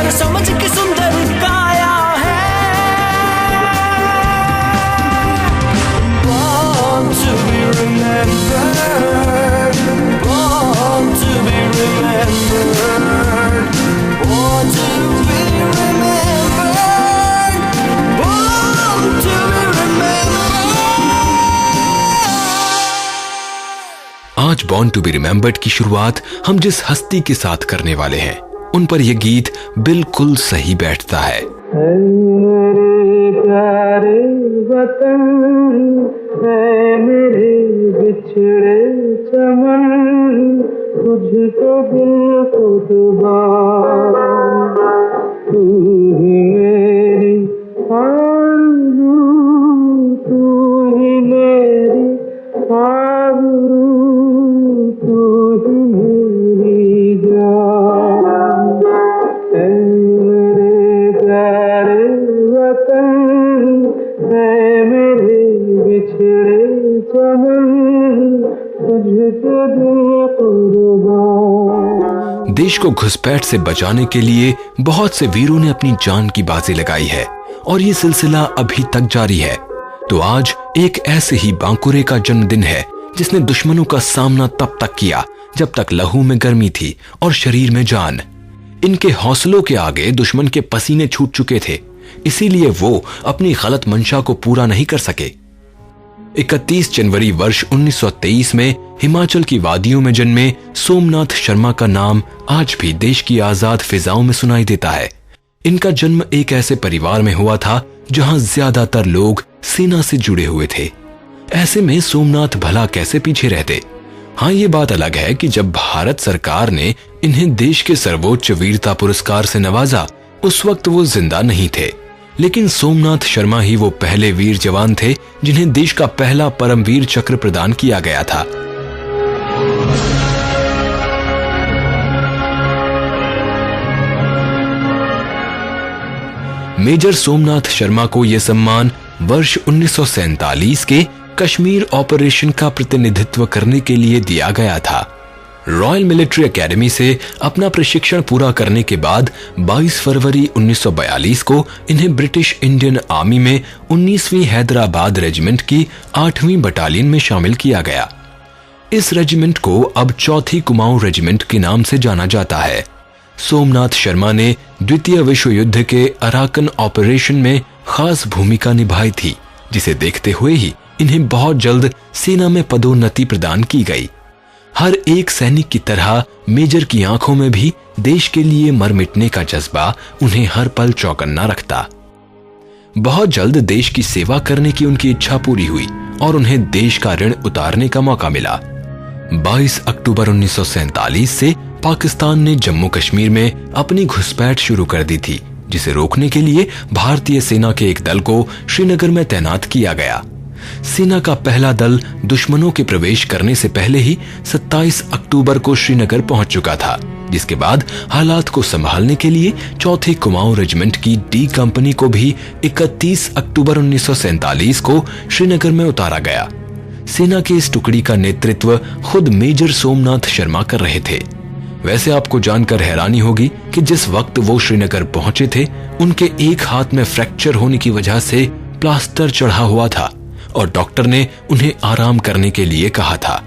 पर समझ की सुंदर काया है। Born to be remembered, born to be remembered, born to be remembered, born to be remembered। आज बॉर्न टू बी रिमेम्बर्ड की शुरुआत हम जिस हस्ती के साथ करने वाले हैं उन पर यह गीत बिल्कुल सही बैठता है। मेरे प्यारे वतन, मेरे बिछड़े चमन, तुझको दिल को दुआ, तू ही मेरी आरज़ू, तू ही मेरी आबरू, तू ही मेरी जान। मेरे प्यारे वतन, मेरे बिछड़े चमन, तुझको दिल कुर्बान। देश को घुसपैठ से बचाने के लिए बहुत से वीरों ने अपनी जान की बाजी लगाई है और ये सिलसिला अभी तक जारी है। तो आज एक ऐसे ही बांकुरे का जन्मदिन है जिसने दुश्मनों का सामना तब तक किया जब तक लहू में गर्मी थी और शरीर में जान। इनके हौसलों के आगे दुश्मन के पसीने छूट चुके थे, इसीलिए वो अपनी गलत मंशा को पूरा नहीं कर सके। 31 जनवरी वर्ष 1923 में हिमाचल की वादियों में जन्मे सोमनाथ शर्मा का नाम आज भी देश की आजाद फिजाओं में सुनाई देता है। इनका जन्म एक ऐसे परिवार में हुआ था जहां ज्यादातर लोग सेना से जुड़े हुए थे। ऐसे में सोमनाथ भला कैसे पीछे रहते। हाँ, ये बात अलग है कि जब भारत सरकार ने इन्हें देश के सर्वोच्च वीरता पुरस्कार से नवाजा उस वक्त वो जिंदा नहीं थे, लेकिन सोमनाथ शर्मा ही वो पहले वीर जवान थे जिन्हें देश का पहला परमवीर चक्र प्रदान किया गया था। मेजर सोमनाथ शर्मा को यह सम्मान वर्ष 1947 के कश्मीर ऑपरेशन का प्रतिनिधित्व करने के लिए दिया गया था। रॉयल मिलिट्री एकेडमी से अपना प्रशिक्षण पूरा करने के बाद 22 फरवरी 1942 को इन्हें ब्रिटिश इंडियन आर्मी में 19वीं हैदराबाद रेजिमेंट की 8वीं बटालियन में शामिल किया गया। इस रेजिमेंट को अब 4थी कुमाऊं रेजिमेंट के नाम से जाना जाता है। सोमनाथ शर्मा ने द्वितीय विश्व युद्ध के अराकन ऑपरेशन में खास भूमिका निभाई थी, जिसे देखते हुए ही इन्हें बहुत जल्द सेना में पदोन्नति प्रदान की गई। हर एक सैनिक की तरह मेजर की आंखों में भी देश के लिए मर मिटने का जज्बा उन्हें हर पल चौकन्ना रखता। बहुत जल्द देश की सेवा करने की उनकी इच्छा पूरी हुई और उन्हें देश का ऋण उतारने का मौका मिला। 22 अक्टूबर 1947 से पाकिस्तान ने जम्मू कश्मीर में अपनी घुसपैठ शुरू कर दी थी, जिसे रोकने के लिए भारतीय सेना के एक दल को श्रीनगर में तैनात किया गया। सेना का पहला दल दुश्मनों के प्रवेश करने से पहले ही 27 अक्टूबर को श्रीनगर पहुंच चुका था, जिसके बाद हालात को संभालने के लिए 4थे कुमाऊं रेजिमेंट की डी कंपनी को भी 31 अक्टूबर 1947 को श्रीनगर में उतारा गया। सेना की इस टुकड़ी का नेतृत्व खुद मेजर सोमनाथ शर्मा कर रहे थे। वैसे आपको जानकर हैरानी होगी कि जिस वक्त वो श्रीनगर पहुंचे थे, उनके एक हाथ में फ्रैक्चर होने की वजह से प्लास्टर चढ़ा हुआ था और डॉक्टर ने उन्हें आराम करने के लिए कहा था।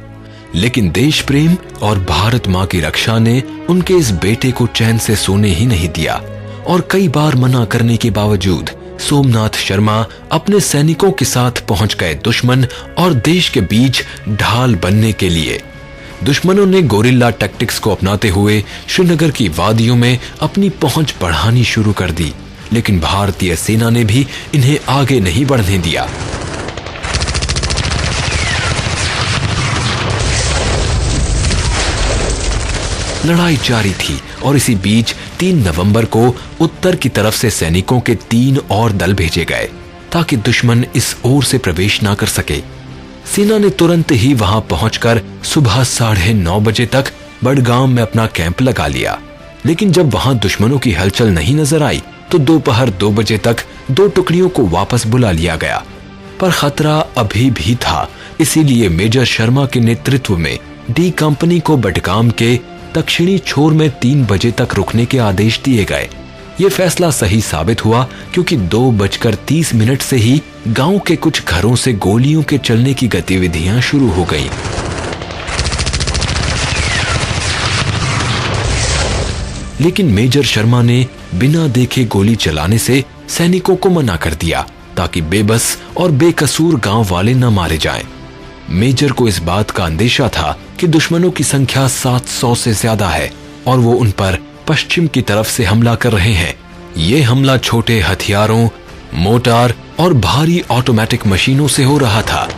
लेकिन देश प्रेम और भारत मां की रक्षा ने उनके इस बेटे को चैन से सोने ही नहीं दिया और कई बार मना करने के बावजूद सोमनाथ शर्मा अपने सैनिकों के साथ पहुंच गए दुश्मन और देश के बीच ढाल बनने के लिए। दुश्मनों ने गोरिल्ला टैक्टिक्स को अपनाते हुए श्रीनगर की वादियों में अपनी पहुंच बढ़ानी शुरू कर दी, लेकिन भारतीय सेना ने भी इन्हें आगे नहीं बढ़ने दिया। लड़ाई जारी थी और इसी बीच 3 नवंबर को उत्तर की तरफ से सैनिकों के 3 और दल भेजे गए ताकि दुश्मन इस ओर से प्रवेश ना कर सके। सेना ने तुरंत ही वहां पहुंचकर सुबह 9:30 बजे तक बड़गाम में अपना कैंप लगा लिया, लेकिन जब वहां दुश्मनों की हलचल नहीं नजर आई तो दोपहर 2 बजे तक 2 टुकड़ियों को वापस बुला लिया गया। पर खतरा अभी भी था, इसीलिए मेजर शर्मा के नेतृत्व में डी कंपनी को बडगाम के दक्षिणी छोर में 3 बजे तक रुकने के आदेश दिए गए ये फैसला सही साबित हुआ क्योंकि 2:30 से ही गांव के कुछ घरों से गोलियों के चलने की गतिविधियां शुरू हो गईं। लेकिन मेजर शर्मा ने बिना देखे गोली चलाने से सैनिकों को मना कर दिया ताकि बेबस और बेकसूर गांव वाले न मारे जाएं। मेजर को इस बात का अंदेशा था कि दुश्मनों की संख्या 700 से ज्यादा है और वो उन पर पश्चिम की तरफ से हमला कर रहे हैं। ये हमला छोटे हथियारों, मोटार और भारी ऑटोमेटिक मशीनों से हो रहा था।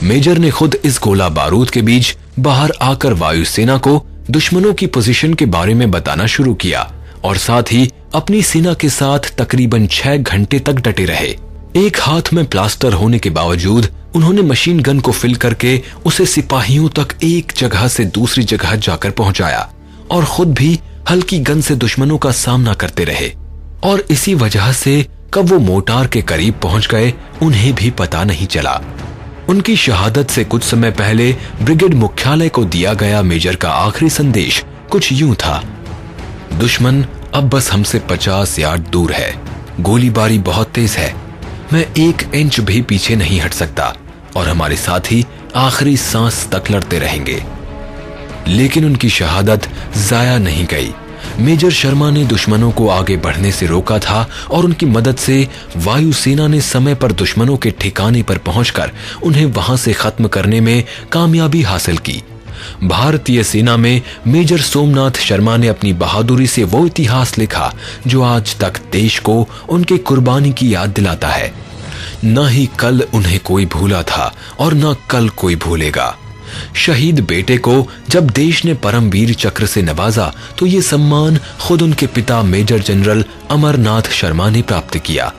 मेजर ने खुद इस गोला बारूद के बीच बाहर आकर वायुसेना को दुश्मनों की पोजीशन के बारे में बताना शुरू किया और साथ ही अपनी सेना के साथ तकरीबन 6 घंटे तक डटे रहे। एक हाथ में प्लास्टर होने के बावजूद उन्होंने मशीन गन को फिल करके उसे सिपाहियों तक एक जगह से दूसरी जगह जाकर पहुंचाया और खुद भी हल्की गन से दुश्मनों का सामना करते रहे। और इसी वजह से कब वो मोटार के करीब पहुंच गए उन्हें भी पता नहीं चला। उनकी शहादत से कुछ समय पहले ब्रिगेड मुख्यालय को दिया गया मेजर का आखिरी संदेश कुछ यूं था: दुश्मन अब बस हमसे 50 यार्ड दूर है, गोलीबारी बहुत तेज है, मैं 1 इंच भी पीछे नहीं हट सकता और हमारे साथी आखिरी सांस तक लड़ते रहेंगे। लेकिन उनकी शहादत जाया नहीं गई। मेजर शर्मा ने दुश्मनों को आगे बढ़ने से रोका था और उनकी मदद से वायुसेना ने समय पर दुश्मनों के ठिकाने पर पहुंचकर उन्हें वहां से खत्म करने में कामयाबी हासिल की। भारतीय सेना में मेजर सोमनाथ शर्मा ने अपनी बहादुरी से वो इतिहास लिखा जो आज तक देश को उनके कुर्बानी की याद दिलाता है। न ही कल उन्हें कोई भूला था और न कल कोई भूलेगा। शहीद बेटे को जब देश ने परमवीर चक्र से नवाजा तो ये सम्मान खुद उनके पिता मेजर जनरल अमरनाथ शर्मा ने प्राप्त किया।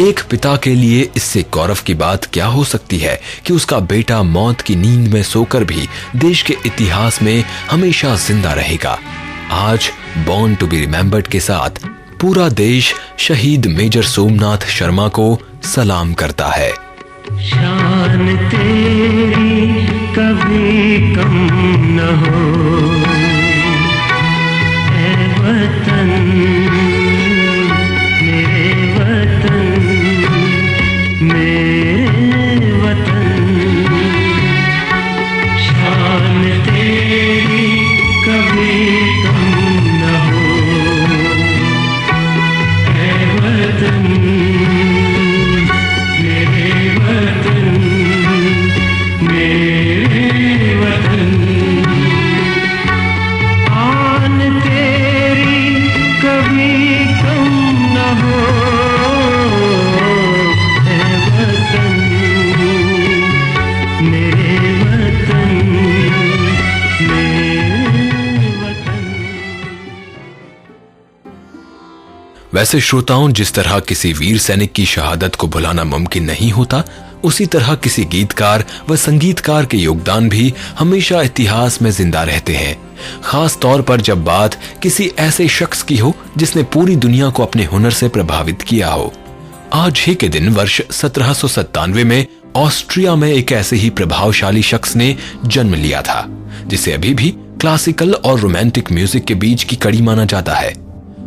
एक पिता के लिए इससे गौरव की बात क्या हो सकती है कि उसका बेटा मौत की नींद में सोकर भी देश के इतिहास में हमेशा जिंदा रहेगा। आज बॉर्न टू बी रिमेंबर्ड के साथ पूरा देश शहीद मेजर सोमनाथ शर्मा को सलाम करता है। शान तेरी कभी कम न हो ऐ वतन, मेरे वतन, मेरे वतन। शान तेरी कभी कम न हो ऐ वतन, मेरे वतन, मेरे वतन। आन तेरी कभी कम न हो ऐ वतन, मेरे वतन, मेरे वतन। वैसे श्रोताओं, जिस तरह किसी वीर सैनिक की शहादत को भुलाना मुमकिन नहीं होता, उसी तरह किसी गीतकार व संगीतकार के योगदान भी हमेशा इतिहास में जिंदा रहते हैं, खास तौर पर जब बात किसी ऐसे शख्स की हो जिसने पूरी दुनिया को अपने हुनर से प्रभावित किया हो। आज ही के दिन वर्ष 1797 में ऑस्ट्रिया में एक ऐसे ही प्रभावशाली शख्स ने जन्म लिया था जिसे अभी भी क्लासिकल और रोमांटिक म्यूजिक के बीच की कड़ी माना जाता है।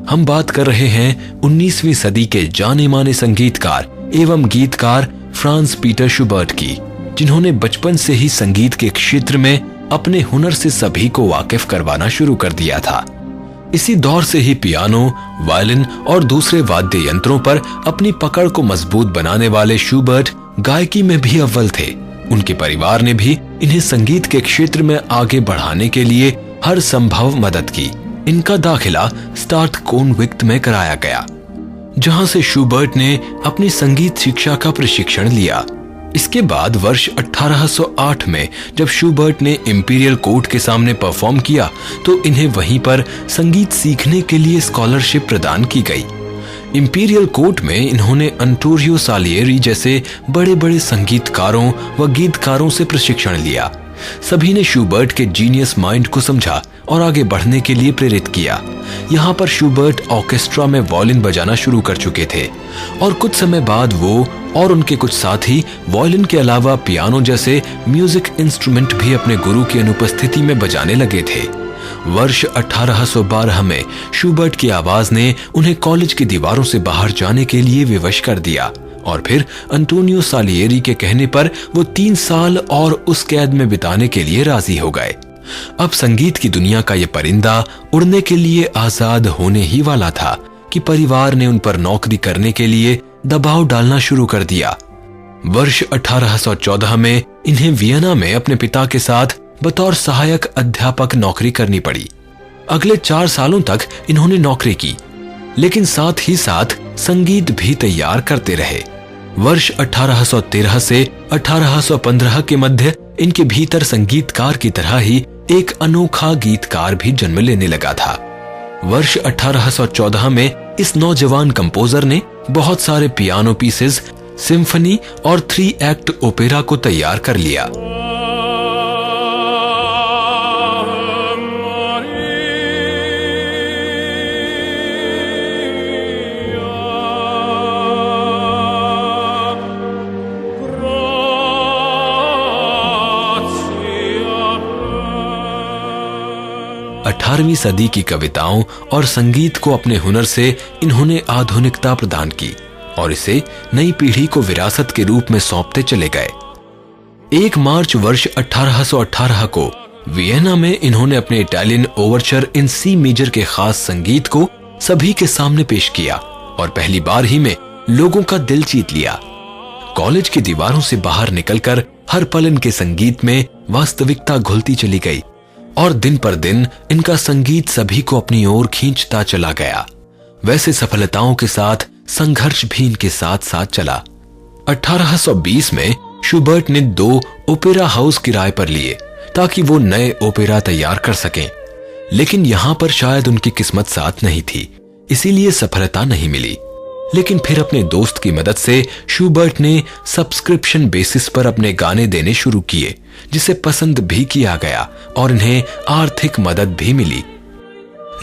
हम बात कर रहे हैं 19वीं सदी के जाने माने संगीतकार एवं गीतकार फ्रांस पीटर शुबर्ट की, जिन्होंने बचपन से ही संगीत के क्षेत्र में अपने हुनर से सभी को वाकिफ करवाना शुरू कर दिया था। इसी दौर से ही पियानो, वायलिन और दूसरे वाद्य यंत्रों पर अपनी पकड़ को मजबूत बनाने वाले शुबर्ट गायकी में भी अव्वल थे। उनके परिवार ने भी इन्हें संगीत के क्षेत्र में आगे बढ़ाने के लिए हर संभव मदद की। इनका दाखिला स्टार्ट कोनविक्ट में कराया गया, जहां से शुबर्ट ने अपनी संगीत शिक्षा का प्रशिक्षण लिया। इसके बाद वर्ष 1808 में जब शुबर्ट ने इंपीरियल कोर्ट के सामने परफॉर्म किया तो इन्हें वहीं पर संगीत सीखने के लिए स्कॉलरशिप प्रदान की गई। इंपीरियल कोर्ट में इन्होंने अंटोरियो सालियरी जैसे बड़े बड़े संगीतकारों व गीतकारों से प्रशिक्षण लिया। सभी ने शुबर्ट के जीनियस माइंड को समझा और आगे बढ़ने के लिए प्रेरित किया। यहाँ पर शुबर्ट ऑर्केस्ट्रा में वायलिन बजाना शुरू कर चुके थे और कुछ समय बाद वो और उनके कुछ साथी वायलिन के अलावा पियानो जैसे म्यूजिक इंस्ट्रूमेंट भी अपने गुरु की अनुपस्थिति में बजाने लगे थे वर्ष 1812 में शूबर्ट की आवाज ने उन्हें कॉलेज की दीवारों से बाहर जाने के लिए विवश कर दिया और फिर अंटोनियो सालियेरी के कहने पर वो 3 साल और उस कैद में बिताने के लिए राजी हो गए। अब संगीत की दुनिया का ये परिंदा उड़ने के लिए आजाद होने ही वाला था कि परिवार ने उन पर नौकरी करने के लिए दबाव डालना शुरू कर दिया। वर्ष 1814 में इन्हें वियना में अपने पिता के साथ बतौर सहायक अध्यापक नौकरी करनी पड़ी। अगले 4 सालों तक इन्होंने नौकरी की, लेकिन साथ ही साथ संगीत भी तैयार करते रहे। वर्ष 1813 से 1815 के मध्य इनके भीतर संगीतकार की तरह ही एक अनोखा गीतकार भी जन्म लेने लगा था। वर्ष 1814 में इस नौजवान कंपोजर ने बहुत सारे पियानो पीसेस, सिम्फनी और 3 एक्ट ओपेरा को तैयार कर लिया। 18वीं सदी की कविताओं और संगीत को अपने हुनर से इन्होंने आधुनिकता प्रदान की और इसे नई पीढ़ी को विरासत के रूप में सौंपते चले गए। 1 मार्च वर्ष 1818 को वियना में इन्होंने अपने इटालियन ओवरचर इन सी मेजर के खास संगीत को सभी के सामने पेश किया और पहली बार ही में लोगों का दिल जीत लिया। कॉलेज की दीवारों से बाहर निकलकर हर पल इनके संगीत में वास्तविकता घुलती चली गई और दिन पर दिन इनका संगीत सभी को अपनी ओर खींचता चला गया। वैसे सफलताओं के साथ संघर्ष भी इनके साथ साथ चला। 1820 में शूबर्ट ने 2 ओपेरा हाउस किराए पर लिए ताकि वो नए ओपेरा तैयार कर सकें, लेकिन यहां पर शायद उनकी किस्मत साथ नहीं थी, इसीलिए सफलता नहीं मिली। लेकिन फिर अपने दोस्त की मदद से शूबर्ट ने सब्सक्रिप्शन बेसिस पर अपने गाने देने शुरू किए, जिसे पसंद भी किया गया और इन्हें आर्थिक मदद भी मिली।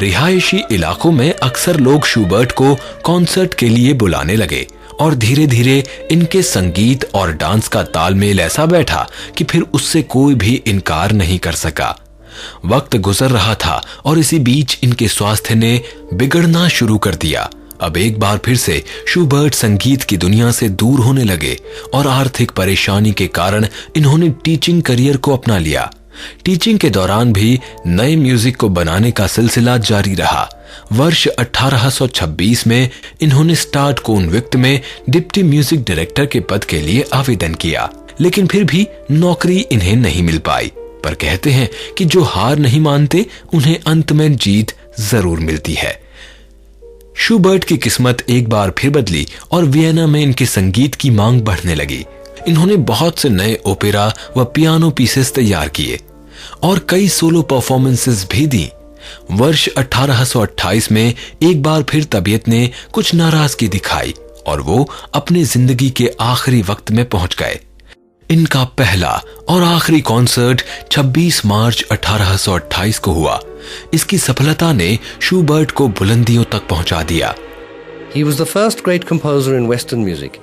रिहायशी इलाकों में अक्सर लोग शूबर्ट को कॉन्सर्ट के लिए बुलाने लगे और धीरे धीरे इनके संगीत और डांस का तालमेल ऐसा बैठा कि फिर उससे कोई भी इनकार नहीं कर सका। वक्त गुजर रहा था और इसी बीच इनके स्वास्थ्य ने बिगड़ना शुरू कर दिया। अब एक बार फिर से शूबर्ट संगीत की दुनिया से दूर होने लगे और आर्थिक परेशानी के कारण इन्होंने टीचिंग करियर को अपना लिया। टीचिंग के दौरान भी नए म्यूजिक को बनाने का सिलसिला जारी रहा। वर्ष 1826 में इन्होंने स्टार्ट कॉन्विक्ट में डिप्टी म्यूजिक डायरेक्टर के पद के लिए आवेदन किया, लेकिन फिर भी नौकरी इन्हें नहीं मिल पाई। पर कहते हैं कि जो हार नहीं मानते उन्हें अंत में जीत जरूर मिलती है। शूबर्ट की किस्मत एक बार फिर बदली और वियना में इनके संगीत की मांग बढ़ने लगी। इन्होंने बहुत से नए ओपेरा व पियानो पीसेस तैयार किए और कई सोलो परफॉर्मेंसेस भी दी। वर्ष 1828 में एक बार फिर तबीयत ने कुछ नाराजगी दिखाई और वो अपनी जिंदगी के आखिरी वक्त में पहुंच गए। इनका पहला और आखिरी कॉन्सर्ट 26 मार्च 1828 को हुआ। इसकी सफलता ने शूबर्ट को बुलंदियों तक पहुंचा दिया। He was the first great composer in Western music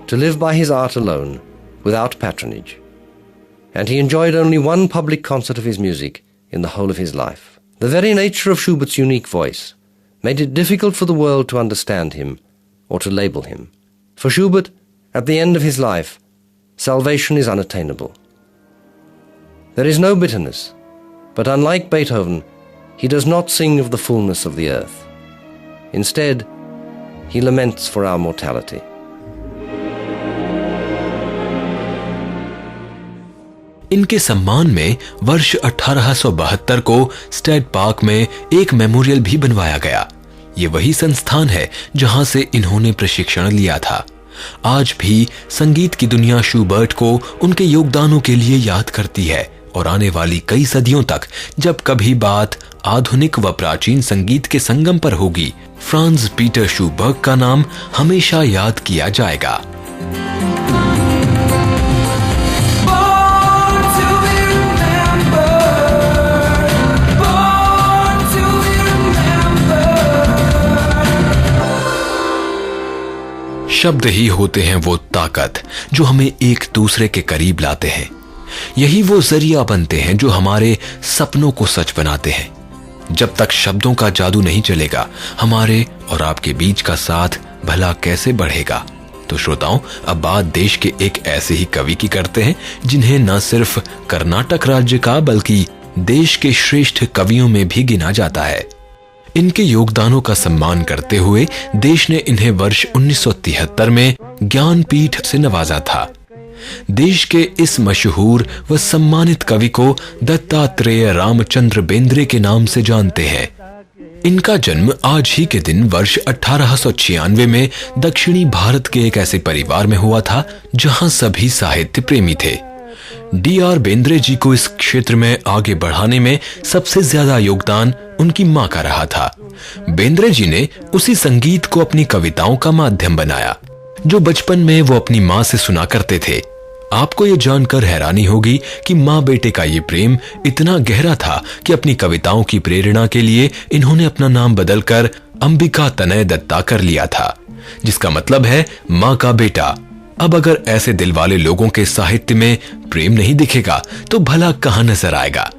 to live by his art alone, without patronage. And he enjoyed only one public concert of his music in the whole of his life. The very nature of Schubert's unique voice made it difficult for the world to understand him or to label him. For Schubert, at the end of his life, salvation is unattainable. There is no bitterness, but unlike Beethoven, he does not sing of the fullness of the earth. Instead, he laments for our mortality. इनके सम्मान में वर्ष 1872 को state park में एक memorial भी बनवाया गया। ये वही संस्थान है जहां से इन्होंने प्रशिक्षण लिया था। आज भी संगीत की दुनिया शूबर्ट को उनके योगदानों के लिए याद करती है और आने वाली कई सदियों तक जब कभी बात आधुनिक व प्राचीन संगीत के संगम पर होगी, फ्रांज पीटर शूबर्ट का नाम हमेशा याद किया जाएगा। शब्द ही होते हैं वो ताकत जो हमें एक दूसरे के करीब लाते हैं। यही वो जरिया बनते हैं जो हमारे सपनों को सच बनाते हैं। जब तक शब्दों का जादू नहीं चलेगा, हमारे और आपके बीच का साथ भला कैसे बढ़ेगा। तो श्रोताओं, अब बात देश के एक ऐसे ही कवि की करते हैं जिन्हें न सिर्फ कर्नाटक राज्य का बल्कि देश के श्रेष्ठ कवियों में भी गिना जाता है। इनके योगदानों का सम्मान करते हुए देश ने इन्हें वर्ष 1973 में ज्ञानपीठ से नवाजा था। देश के इस मशहूर व सम्मानित कवि को दत्तात्रेय रामचंद्र बेंद्रे के नाम से जानते हैं। इनका जन्म आज ही के दिन वर्ष 1896 में दक्षिणी भारत के एक ऐसे परिवार में हुआ था जहां सभी साहित्य प्रेमी थे। D.R. बेंद्रे जी को इस क्षेत्र में आगे बढ़ाने में सबसे ज्यादा योगदान उनकी मां का रहा था। बेंद्रे जी ने उसी संगीत को अपनी कविताओं का माध्यम बनाया जो बचपन में वो अपनी मां से सुना करते थे। आपको ये जानकर हैरानी होगी कि माँ बेटे का ये प्रेम इतना गहरा था कि अपनी कविताओं की प्रेरणा के लिए इन्होंने अपना नाम बदलकर अंबिका तनय दत्ता कर लिया था, जिसका मतलब है माँ का बेटा। अब अगर ऐसे दिल वाले लोगों के साहित्य में प्रेम नहीं दिखेगा तो भला कहां नजर आएगा।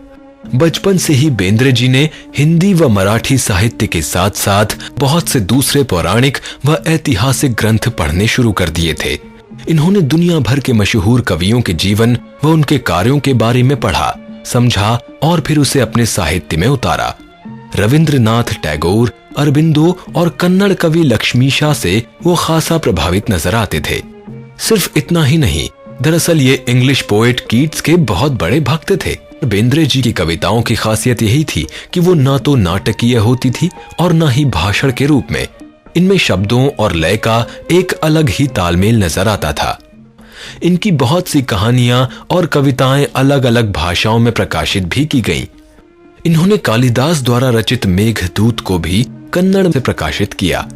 बचपन से ही बेंद्रे जी ने हिंदी व मराठी साहित्य के साथ साथ बहुत से दूसरे पौराणिक व ऐतिहासिक ग्रंथ पढ़ने शुरू कर दिए थे। इन्होंने दुनिया भर के मशहूर कवियों के जीवन व उनके कार्यों के बारे में पढ़ा, समझा और फिर उसे अपने साहित्य में उतारा। रविंद्रनाथ टैगोर, अरबिंदो और कन्नड़ कवि लक्ष्मीशा से वो खासा प्रभावित नजर आते थे। सिर्फ इतना ही नहीं, दरअसल ये इंग्लिश पोएट कीट्स के बहुत बड़े भक्त थे। बेंद्रे जी की कविताओं की खासियत यही थी कि वो ना तो नाटकीय होती थी और ना ही भाषण के रूप में। इनमें शब्दों और लय का एक अलग ही तालमेल नजर आता था। इनकी बहुत सी कहानियां और कविताएं अलग अलग भाषाओं में प्रकाशित भी की गईं। इन्होंने कालिदास द्वारा रचित मेघदूत को भी कन्नड़ में प्रकाशित किया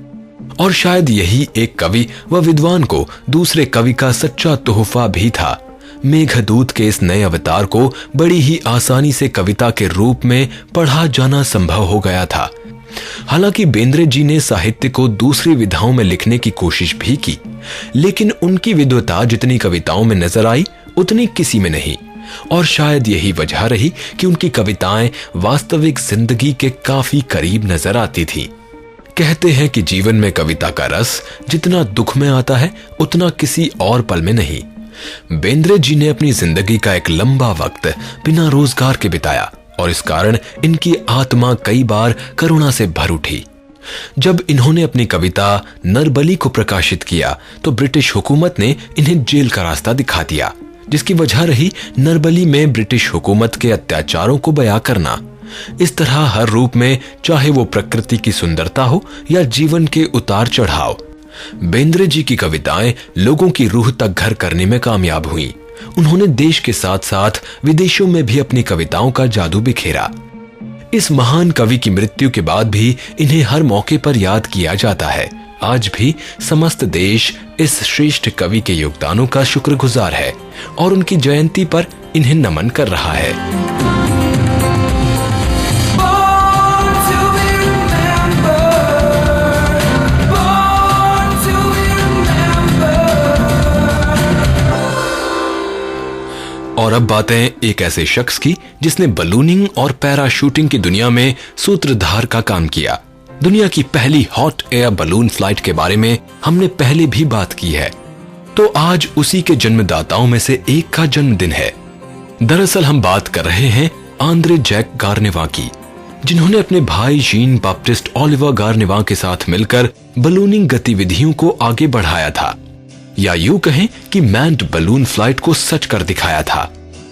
और शायद यही एक कवि व विद्वान को दूसरे कवि का सच्चा तोहफा भी था। मेघदूत के इस नए अवतार को बड़ी ही आसानी से कविता के रूप में पढ़ा जाना संभव हो गया था। हालांकि बेंद्रे जी ने साहित्य को दूसरी विधाओं में लिखने की कोशिश भी की, लेकिन उनकी विद्वता जितनी कविताओं में नजर आई उतनी किसी में नहीं। और शायद यही वजह रही कि उनकी कविताएं वास्तविक जिंदगी के काफी करीब नजर आती थीं। कहते हैं कि जीवन में कविता का रस जितना दुख में आता है उतना किसी और पल में नहीं। बेंद्रे जी ने अपनी जिंदगी का एक लंबा वक्त बिना रोजगार के बिताया और इस कारण इनकी आत्मा कई बार करुणा से भर उठी। जब इन्होंने अपनी कविता नरबली को प्रकाशित किया तो ब्रिटिश हुकूमत ने इन्हें जेल का रास्ता दिखा दिया, जिसकी वजह रही नरबली में ब्रिटिश हुकूमत के अत्याचारों को बयां करना। इस तरह हर रूप में, चाहे वो प्रकृति की सुंदरता हो या जीवन के उतार चढ़ाव, बेंद्रे जी की कविताएं लोगों की रूह तक घर करने में कामयाब हुई। उन्होंने देश के साथ साथ विदेशों में भी अपनी कविताओं का जादू बिखेरा। इस महान कवि की मृत्यु के बाद भी इन्हें हर मौके पर याद किया जाता है। आज भी समस्त देश इस श्रेष्ठ कवि के योगदानों का शुक्रगुजार है और उनकी जयंती पर इन्हें नमन कर रहा है। Born to be remembered, born to be remembered। और अब बातें एक ऐसे शख्स की जिसने बलूनिंग और पैराशूटिंग की दुनिया में सूत्रधार का काम किया। दुनिया की पहली हॉट एयर बलून फ्लाइट के बारे में हमने पहले भी बात की है, तो आज उसी के जन्मदाताओं में से एक का जन्मदिन है। दरअसल हम बात कर रहे हैं आंद्रे जैक गार्नेवा की, जिन्होंने अपने भाई जीन बाप्टिस्ट ओलिवर गार्नेवा के साथ मिलकर बलूनिंग गतिविधियों को आगे बढ़ाया था, या यूं कहें कि मैन्ड बलून फ्लाइट को सच कर दिखाया था।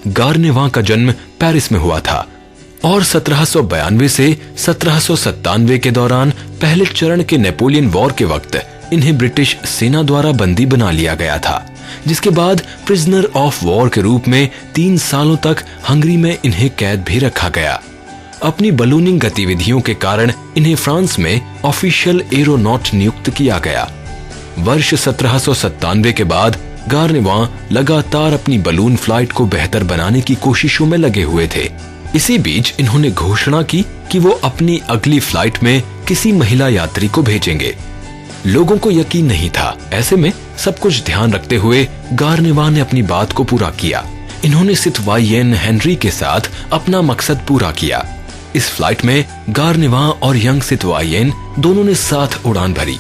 गार्नेवा का जन्म पेरिस में हुआ था और 1792 से 1797 के दौरान पहले चरण के नेपोलियन वॉर के वक्त इन्हें ब्रिटिश सेना द्वारा बंदी बना लिया गया था, जिसके बाद प्रिजनर ऑफ वॉर के रूप में 3 सालों तक हंगरी में इन्हें कैद भी रखा गया। अपनी बलूनिंग गतिविधियों के कारण इन्हें फ्रांस में ऑफिशियल एरोनॉट नियुक्त किया गया। वर्ष 1797 के बाद गार्नेवा लगातार अपनी बलून फ्लाइट को बेहतर बनाने की कोशिशों में लगे हुए थे। इसी बीच इन्होंने घोषणा की कि वो अपनी अगली फ्लाइट में किसी महिला यात्री को भेजेंगे। लोगों को यकीन नहीं था। ऐसे में सब कुछ ध्यान रखते हुए गार्नेवा ने अपनी बात को पूरा किया। इन्होंने सिटवायेन हेनरी के साथ अपना मकसद पूरा किया। इस फ्लाइट में गार्निवा और यंग सितवायेन दोनों ने साथ उड़ान भरी।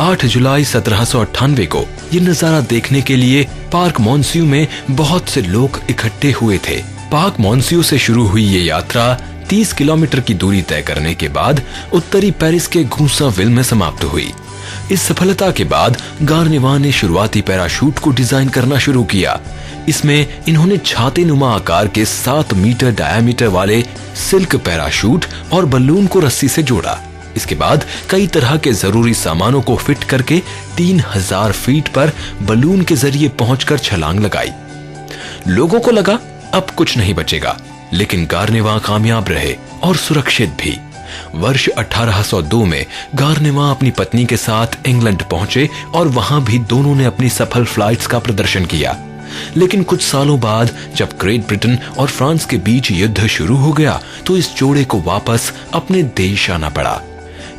8 जुलाई 1798 को ये नजारा देखने के लिए पार्क मॉन्स्यू में बहुत से लोग इकट्ठे हुए थे। पार्क मॉन्स्यू से शुरू हुई ये यात्रा 30 किलोमीटर की दूरी तय करने के बाद उत्तरी पेरिस के घूसाविल में समाप्त हुई। इस सफलता के बाद गार्निवा ने शुरुआती पैराशूट को डिजाइन करना शुरू किया। इसमें इन्होंने छाते नुमा आकार के 7 मीटर डायामीटर वाले सिल्क पैराशूट और बलून को रस्सी से जोड़ा। इसके बाद कई तरह के जरूरी सामानों को फिट करके 3000 फीट पर बलून के जरिए पहुंचकर छलांग लगाई। लोगों को लगा अब कुछ नहीं बचेगा, लेकिन गार्निवा कामयाब रहे और सुरक्षित भी। वर्ष 1802 में गार्निवा अपनी पत्नी के साथ इंग्लैंड पहुंचे और वहां भी दोनों ने अपनी सफल फ्लाइट्स का प्रदर्शन किया। लेकिन कुछ सालों बाद जब ग्रेट ब्रिटेन और फ्रांस के बीच युद्ध शुरू हो गया तो इस जोड़े को वापस अपने देश आना पड़ा।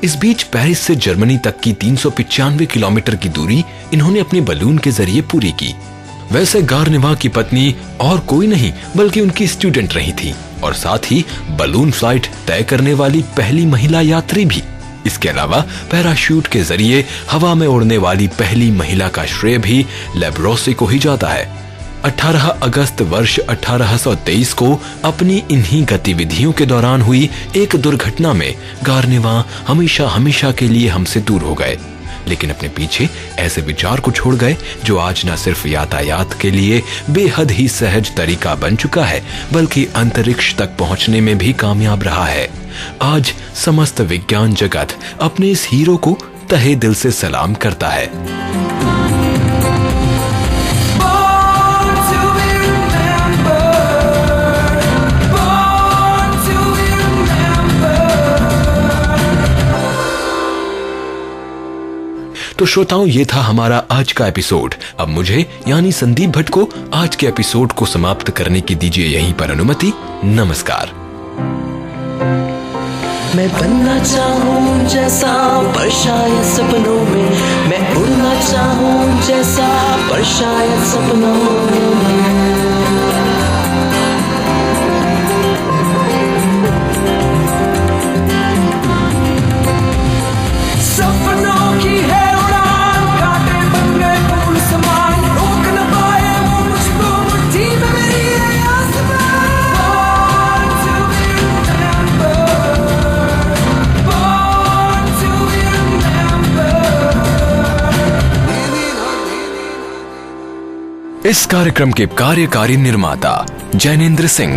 इस बीच पेरिस से जर्मनी तक की 395 किलोमीटर की दूरी इन्होंने अपने बलून के जरिए पूरी की। वैसे गार्निवा की पत्नी और कोई नहीं बल्कि उनकी स्टूडेंट रही थी और साथ ही बलून फ्लाइट तय करने वाली पहली महिला यात्री भी। इसके अलावा पैराशूट के जरिए हवा में उड़ने वाली पहली महिला का श्रेय भी ले ब्रोसी को ही जाता है। 18 अगस्त वर्ष 1823 को अपनी इन्हीं गतिविधियों के दौरान हुई एक दुर्घटना में गार्निवा हमेशा के लिए हमसे दूर हो गए, लेकिन अपने पीछे ऐसे विचार को छोड़ गए जो आज न सिर्फ यातायात के लिए बेहद ही सहज तरीका बन चुका है, बल्कि अंतरिक्ष तक पहुंचने में भी कामयाब रहा है। आज समस्त विज्ञान जगत अपने इस हीरो को तहे दिल से सलाम करता है। Born to be remembered. Born to be remembered. तो श्रोताओं, ये था हमारा आज का एपिसोड। अब मुझे यानी संदीप भट्ट को आज के एपिसोड को समाप्त करने की दीजिए यहीं पर अनुमति। नमस्कार। मैं बनना चाहूँ जैसा पर शायद सपनों में, मैं उड़ना चाहूँ जैसा पर शायद सपनों में। सपनों की है उड़ान, कांटे बन गए फूल समान, रोक न पाए वो मुझको मुट्ठी में मेरी है आसमान। Born to be remembered. Born to be remembered. इस कार्यक्रम के कार्यकारी निर्माता जैनेंद्र सिंह,